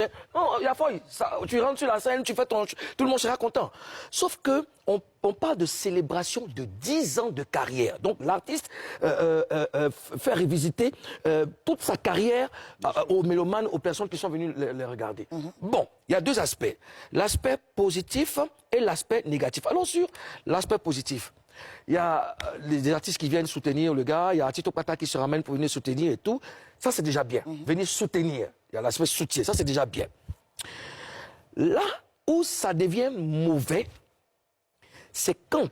Non, il y a folie. Tu rentres sur la scène, tu fais ton... Tout le monde sera content. Sauf que on parle de célébration de 10 ans de carrière. Donc l'artiste fait revisiter toute sa carrière aux mélomanes, aux personnes qui sont venues les regarder. Bon, il y a deux aspects. L'aspect positif et l'aspect négatif. Allons sur l'aspect positif. Il y a des artistes qui viennent soutenir le gars, il y a Tito Pata qui se ramène pour venir soutenir et tout. Ça, c'est déjà bien. Venir soutenir. Il y a l'aspect soutien, ça, c'est déjà bien. Là où ça devient mauvais, c'est quand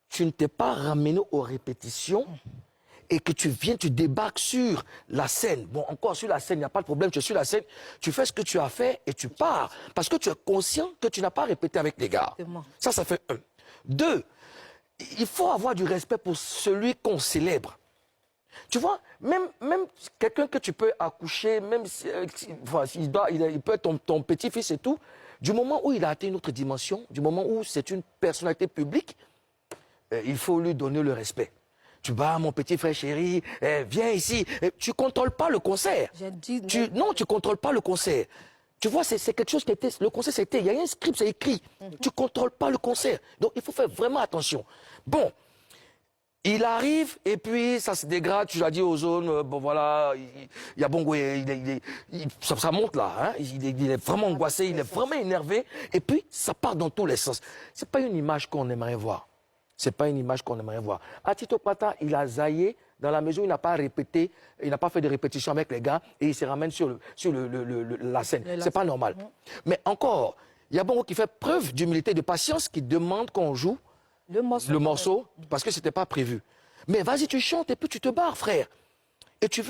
tu ne t'es pas ramené aux répétitions et que tu viens, tu débarques sur la scène. Bon, encore sur la scène, il n'y a pas de problème, tu es sur la scène, tu fais ce que tu as fait et tu pars. Parce que tu es conscient que tu n'as pas répété avec les gars. Ça fait un. Deux, il faut avoir du respect pour celui qu'on célèbre. Tu vois, même quelqu'un que tu peux accoucher, même si, il peut être ton petit-fils et tout, du moment où il a atteint une autre dimension, du moment où c'est une personnalité publique, il faut lui donner le respect. Tu vas, mon petit frère chéri, viens ici. Tu ne contrôles pas le concert. Non, tu ne contrôles pas le concert. Tu vois, c'est quelque chose qui était... Le concert, c'était... Il y a un script, c'est écrit. Tu ne contrôles pas le concert. Donc, il faut faire vraiment attention. Bon, il arrive et puis ça se dégrade. Tu l'as dit aux zones, bon voilà, il y a Bongo, ça monte là. Hein, il est vraiment angoissé, il est vraiment énervé. Et puis, ça part dans tous les sens. Ce n'est pas une image qu'on aimerait voir. Ce n'est pas une image qu'on aimerait voir. Tito Pata, il a zaillé dans la mesure où il n'a pas répété, il n'a pas fait de répétition avec les gars et il se ramène sur la scène. C'est pas normal. Mais encore, il y a Bongo qui fait preuve d'humilité, de patience, qui demande qu'on joue le morceau parce que ce n'était pas prévu. Mais vas-y, tu chantes et puis tu te barres, frère. Et tu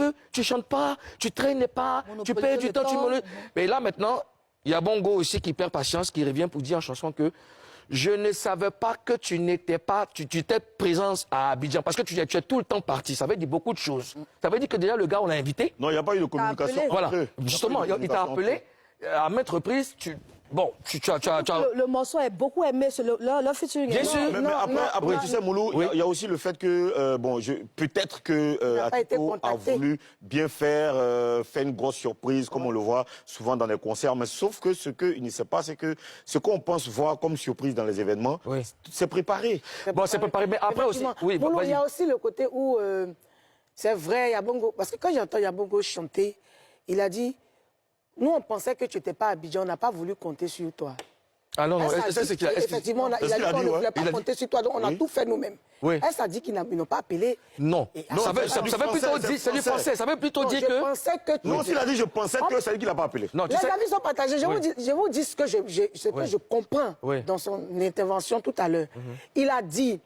chantes pas, tu traînes pas, tu perds du temps, tu monopolises. Mais là maintenant, il y a Bongo aussi qui perd patience, qui revient pour dire en chanson que je ne savais pas que tu n'étais pas, tu étais présent à Abidjan parce que tu es tout le temps parti. Ça veut dire beaucoup de choses. Ça veut dire que déjà le gars, on l'a invité. Non, il n'y a pas eu de communication. Voilà, justement, il t'a appelé à maintes reprises. Bon, Le morceau est beaucoup aimé, leur featuring. Bien sûr. Mais après, tu sais, Moulou, il y a aussi le fait que, peut-être que Atito a voulu bien faire une grosse surprise, comme on le voit souvent dans les concerts. Mais sauf que ce qu'il ne sait pas, c'est que ce qu'on pense voir comme surprise dans les événements, c'est préparé. Bon, c'est préparé, mais après aussi... Oui, Moulou, il y a aussi le côté où, c'est vrai, il y a Bongo... Parce que quand j'entends Yabongo chanter, il a dit... Nous, on pensait que tu n'étais pas à Abidjan, on n'a pas voulu compter sur toi. Ah non, non, effectivement, il a dit qu'on ne voulait pas compter sur toi, donc on a tout fait nous-mêmes. Est-ce a dit qu'ils n'ont pas appelé? Non, ça veut plutôt dire, c'est du français, ça veut plutôt dire que... Je pensais que... Non, s'il a dit je pensais que ça veut dire qu'il n'a pas appelé. Les avis sont partagés. Je vous dis ce que je comprends dans son intervention tout à l'heure. Il a dit...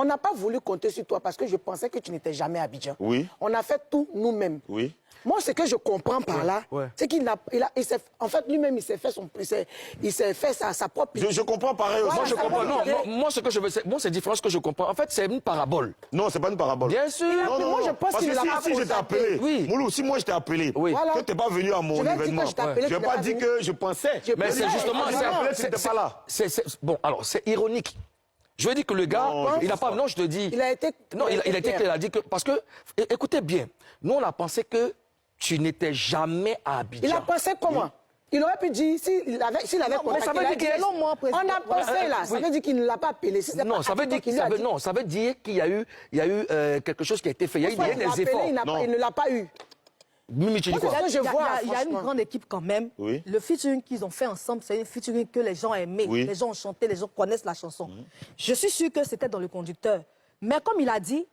On n'a pas voulu compter sur toi parce que je pensais que tu n'étais jamais à Abidjan. Oui. On a fait tout nous-mêmes. Oui. Moi, ce que je comprends par là, c'est qu'il en fait, lui-même, il s'est fait sa propre... Je comprends pareil aussi. Moi, je comprends. Non, moi, ce que je veux, c'est différent ce que je comprends. En fait, c'est une parabole. Non, c'est pas une parabole. Bien sûr. Non, moi, je pense qu'il l'a pas si je t'ai appelé, Moulou, si moi je t'ai appelé, que tu n'es pas venu à mon événement, je ne vais pas dire que je pensais. Mais c'est justement... Tu n'étais pas là. Bon, alors, c'est ironique. Je veux dire que le gars, il n'a pas... Non, je te dis... Il a été... Non, il a été clair. Il a dit que... Parce que, écoutez bien, nous, on a pensé que tu n'étais jamais à Abidjan. Il a pensé comment? Il aurait pu dire, s'il avait contacté... On a pensé là, ça veut dire qu'il ne l'a pas appelé. Non, ça veut dire qu'il y a eu quelque chose qui a été fait. Il y a eu des efforts. Il ne l'a pas eu. Mimi, tu dis quoi? Il y a une grande équipe quand même. Le featuring qu'ils ont fait ensemble, c'est un featuring que les gens aimaient. Les gens ont chanté, les gens connaissent la chanson. Je suis sûre que c'était dans le conducteur. Mais comme il a dit,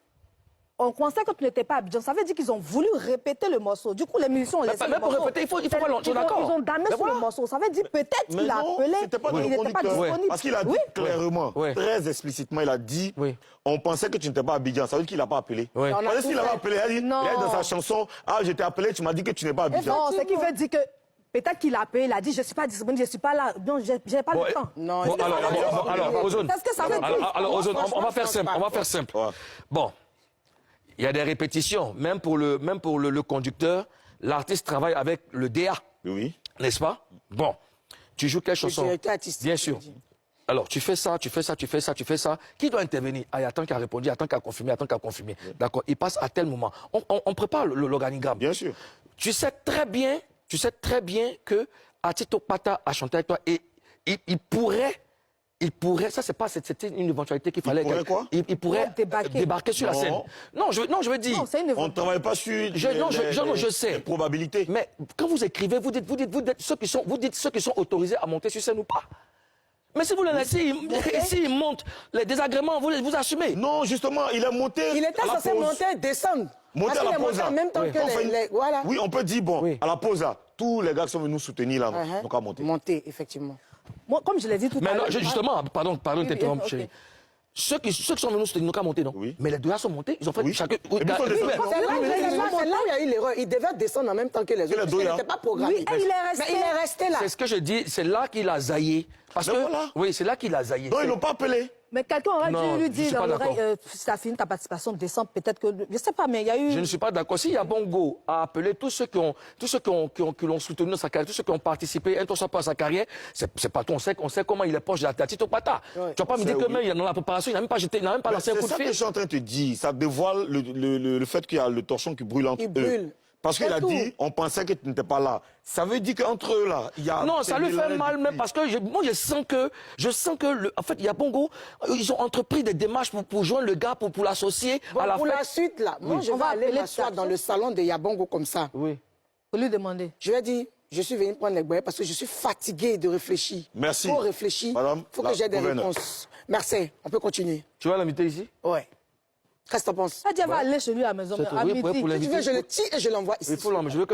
on pensait que tu n'étais pas à Abidjan. Ça veut dire qu'ils ont voulu répéter le morceau. Du coup, les musiciens ont laissé le morceau. Pour répéter, il faut pas l'entendre, d'accord. Ils ont damné sur le morceau. Ça veut dire peut-être qu'il a appelé, il n'était pas disponible. Parce qu'il a dit clairement, très explicitement, il a dit, on pensait que tu n'étais pas à Abidjan. Ça veut dire qu'il n'a pas appelé. Parce qu'il avait appelé, il a dit dans sa chanson, ah, je t'ai appelé, tu m'as dit que tu n'es pas à Abidjan. Non, c'est qu'il veut dire que... Peut-être qu'il a appelé, il a dit, je ne suis pas disponible, je ne suis pas là. Non, je n'ai pas le temps. Non, alors, Ozone. Qu'est-ce que ça veut dire? Alors, Ozone, on va faire simple. Bon. Il y a des répétitions, même pour le conducteur, l'artiste travaille avec le DA. Oui. N'est-ce pas? Bon, tu joues quelle chanson? Bien sûr. Alors, tu fais ça. Qui doit intervenir? Ah, il y a tant qu'à répondre, il y a tant qu'à confirmer, D'accord, il passe à tel moment. On prépare l'organigramme. Bien sûr. Tu sais très bien tu sais très bien que Atito Pata a chanté avec toi et il pourrait, ça c'est pas, c'était une éventualité qu'il fallait. Il pourrait débarquer sur la scène. Non, je veux dire. Non, on ne travaille pas sur je sais. Les probabilités. Mais quand vous écrivez, vous dites ceux qui sont autorisés à monter sur scène ou pas. Mais si vous le laissez, s'ils montent, les désagréments, vous assumez. Non, justement, il est monté. Il était censé monter et descendre. Monter à la pause. En même temps que voilà. Oui, on peut dire, bon, à la pause, tous les gars qui sont venus nous soutenir là, donc à monter. Monter, effectivement. Moi, comme je l'ai dit tout à l'heure. Justement, pardon de t'interrompre, chérie. Ceux qui sont venus nous soutenir, nous qu'à monter, non? Oui. Mais les deux gars sont montés, ils ont fait chacun. C'est là où il y a eu l'erreur. Il devait descendre en même temps que les autres. Il n'était pas programmé. Oui, il est resté là. C'est ce que je dis, c'est là qu'il a zaillé. Parce que, oui, c'est là qu'il a zaillé. Non, ils l'ont pas appelé. Mais quelqu'un aurait dû lui dire dans l'oreille, ça finit ta participation de décembre, peut-être que... Je ne sais pas, mais il y a eu... Je ne suis pas d'accord. Si Yabongo a appelé tous ceux qui l'ont soutenu dans sa carrière, tous ceux qui ont participé, un à sa carrière, c'est pas tout. On sait comment il est proche de la Tito Pata. Tu ne vas pas me dire que même dans la préparation, il n'a même pas jeté, il n'a même pas lancé un coup de fil. C'est ça que je suis en train de te dire. Ça dévoile le fait qu'il y a le torchon qui brûle entre eux. Parce qu'il a dit, on pensait que tu n'étais pas là. Ça veut dire qu'entre eux, là, il y a... Non, ça lui fait mal, même parce que moi, je sens que en fait, il y a Bongo, ils ont entrepris des démarches pour joindre le gars, pour l'associer à la fête. Pour la suite, là, moi, je vais aller m'asseoir dans le salon de Yabongo comme ça. Oui. Pour lui demander. Je vais dire, je suis venu prendre les boyaux parce que je suis fatigué de réfléchir. Merci. Pour réfléchir, il faut que j'ai des réponses. Merci, on peut continuer. Tu vas l'inviter ici? Oui. Qu'est-ce que tu penses? Elle va aller chez lui à la maison. À midi. Si tu veux, je le tire et je l'envoie ici.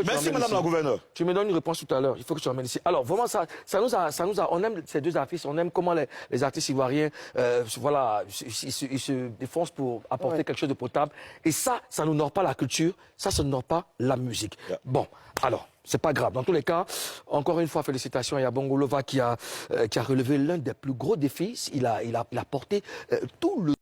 Merci, madame la gouverneure. Tu me donnes une réponse tout à l'heure. Il faut que tu l'emmènes ici. Alors, vraiment, ça nous a, on aime ces deux artistes, on aime comment les artistes ivoiriens, voilà, ils se défoncent pour apporter quelque chose de potable. Et ça ne honore pas la culture, ça ne honore pas la musique. Bon, alors, c'est pas grave. Dans tous les cas, encore une fois, félicitations à Yabongo Lova qui a relevé l'un des plus gros défis. Il a porté tout le